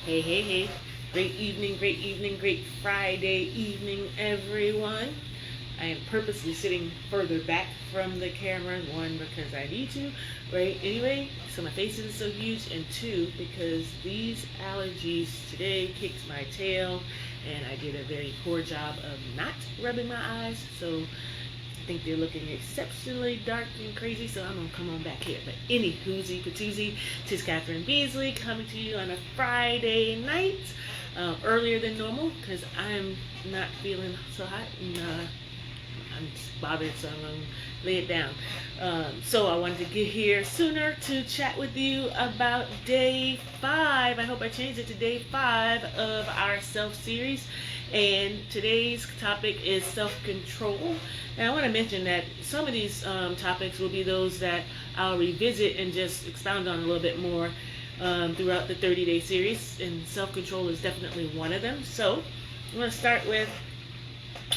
Hey, hey, hey. Great evening, great Friday evening, everyone. I am purposely sitting further back from the camera, one, because I need to, right? Anyway, so my face isn't so huge, and two, because these allergies today kicked my tail, and I did a very poor job of not rubbing my eyes, so I think they're looking exceptionally dark and crazy, so I'm gonna come on back here. But any whoozy patoozy, tis Catherine Beasley coming to you on a Friday night, earlier than normal because I'm not feeling so hot and I'm just bothered, so I'm gonna lay it down. So I wanted to get here sooner to chat with you about day 5. I hope I changed it to day 5 of our self series. And today's topic is self-control. And I want to mention that some of these topics will be those that I'll revisit and just expound on a little bit more throughout the 30-day series. And self-control is definitely one of them. So I'm going to start with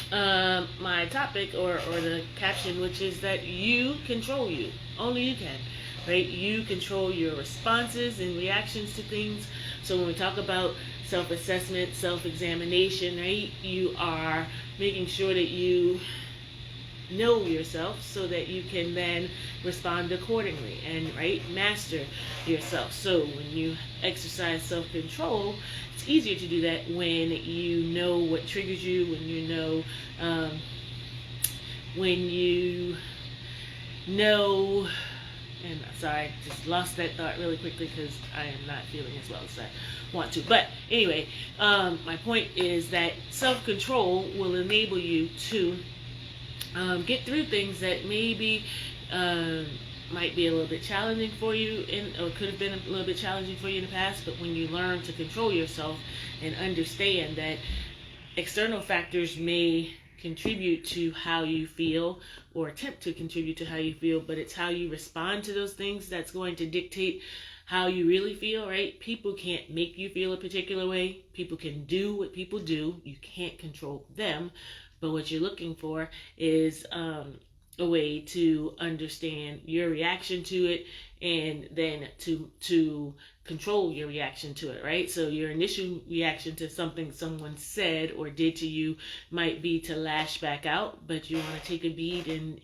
my topic or the caption, which is that you control you. Only you can. Right? You control your responses and reactions to things. So when we talk about self-assessment, self-examination, right, you are making sure that you know yourself so that you can then respond accordingly and master yourself. So when you exercise self-control, it's easier to do that when you know what triggers you, when you know and sorry, just lost that thought really quickly because I am not feeling as well as I want to. But anyway, my point is that self-control will enable you to get through things that maybe might be a little bit challenging for you or could have been a little bit challenging for you in the past. But when you learn to control yourself and understand that external factors may contribute to how you feel or attempt to contribute to how you feel, but it's how you respond to those things that's going to dictate how you really feel, right? People can't make you feel a particular way. People can do what people do. You can't control them. But what you're looking for is a way to understand your reaction to it and then to control your reaction to it, right? So your initial reaction to something someone said or did to you might be to lash back out, but you want to take a beat and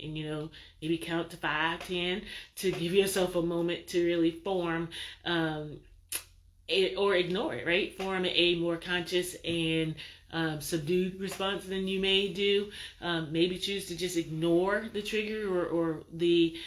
maybe count to 5, 10 to give yourself a moment to really form or ignore it, right? Form a more conscious and subdued response than you may do. Maybe choose to just ignore the trigger or the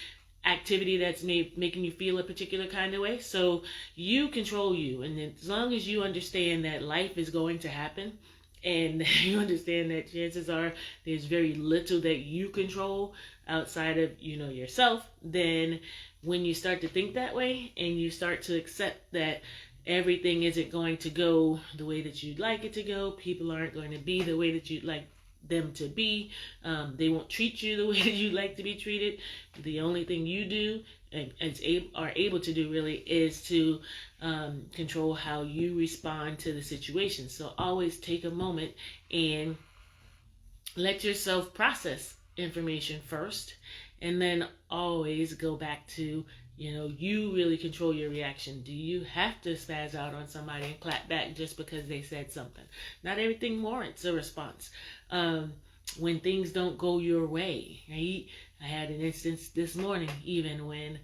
activity that's making you feel a particular kind of way. So you control you, and as long as you understand that life is going to happen and you understand that chances are there's very little that you control outside of yourself, then when you start to think that way and you start to accept that everything isn't going to go the way that you'd like it to go, people aren't going to be the way that you'd like them to be, they won't treat you the way that you'd like to be treated. The only thing you do and are able to do really is to control how you respond to the situation. So always take a moment and let yourself process information first, and then always go back to you really control your reaction. Do you have to spaz out on somebody and clap back just because they said something? Not everything warrants a response. When things don't go your way, right? I had an instance this morning, even when,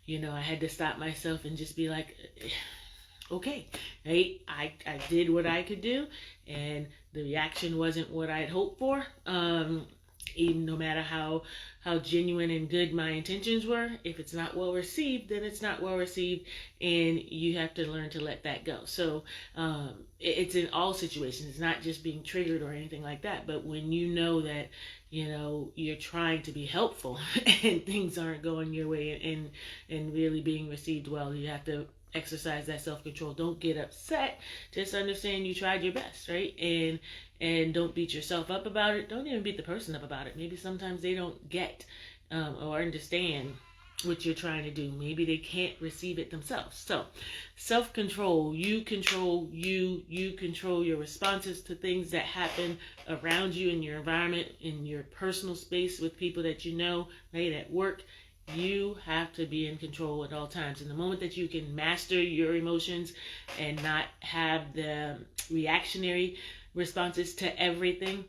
I had to stop myself and just be like, okay, right? I did what I could do, and the reaction wasn't what I'd hoped for. Even no matter how genuine and good my intentions were, if it's not well received, then it's not well received, and you have to learn to let that go. So it's in all situations. It's not just being triggered or anything like that, but when you know that you're trying to be helpful and things aren't going your way and really being received well, you have to exercise that self-control. Don't get upset. Just understand you tried your best, right? And don't beat yourself up about it. Don't even beat the person up about it. Maybe sometimes they don't get or understand what you're trying to do. Maybe they can't receive it themselves. So self-control, you control you control your responses to things that happen around you in your environment, in your personal space with people that right, at work, You have to be in control at all times. And the moment that you can master your emotions and not have the reactionary responses to everything,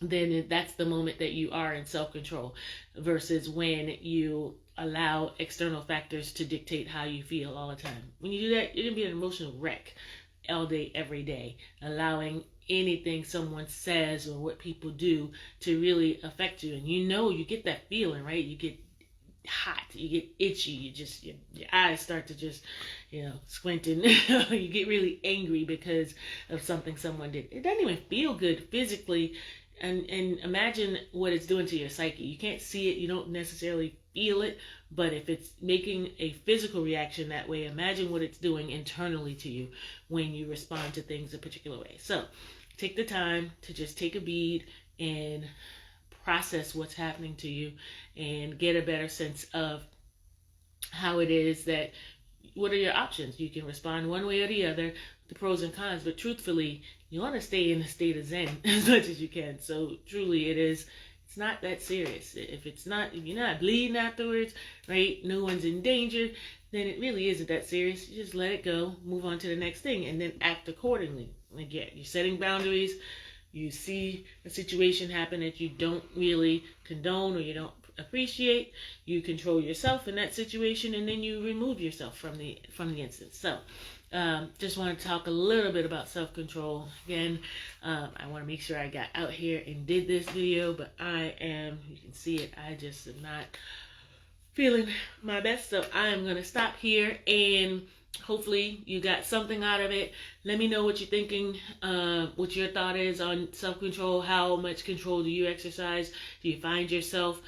then that's the moment that you are in self-control, versus when you allow external factors to dictate how you feel all the time. When you do that, you're going to be an emotional wreck all day, every day, allowing anything someone says or what people do to really affect you. And you get that feeling, right? You get hot, you get itchy, your eyes start to just squinting. You get really angry because of something someone did. It doesn't even feel good physically, and imagine what it's doing to your psyche. You can't see it, you don't necessarily feel it, but if it's making a physical reaction that way, imagine what it's doing internally to you when you respond to things a particular way. So take the time to just take a beat and process what's happening to you and get a better sense of how it is that, what are your options? You can respond one way or the other, the pros and cons, but truthfully, you want to stay in a state of zen as much as you can. So truly it's not that serious. If you're not bleeding afterwards, right? No one's in danger, then it really isn't that serious. You just let it go, move on to the next thing, and then act accordingly. Again, you're setting boundaries. You see a situation happen that you don't really condone or you don't appreciate, you control yourself in that situation, and then you remove yourself from the instance. So just want to talk a little bit about self-control. Again, I want to make sure I got out here and did this video, but you can see it, I just am not feeling my best. So I am going to stop here, and hopefully you got something out of it. Let me know what you're thinking, what your thought is on self-control. How much control do you exercise? Do you find yourself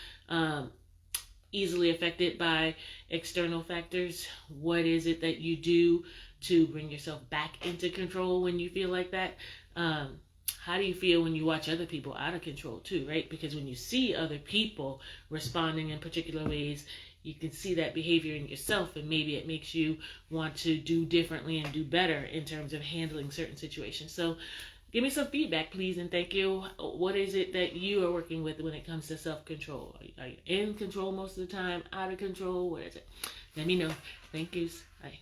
easily affected by external factors? What is it that you do to bring yourself back into control when you feel like that? How do you feel when you watch other people out of control too, right? Because when you see other people responding in particular ways, you can see that behavior in yourself, and maybe it makes you want to do differently and do better in terms of handling certain situations. So give me some feedback, please, and thank you. What is it that you are working with when it comes to self-control? Are you in control most of the time, out of control? What is it? Let me know. Thank you. Bye.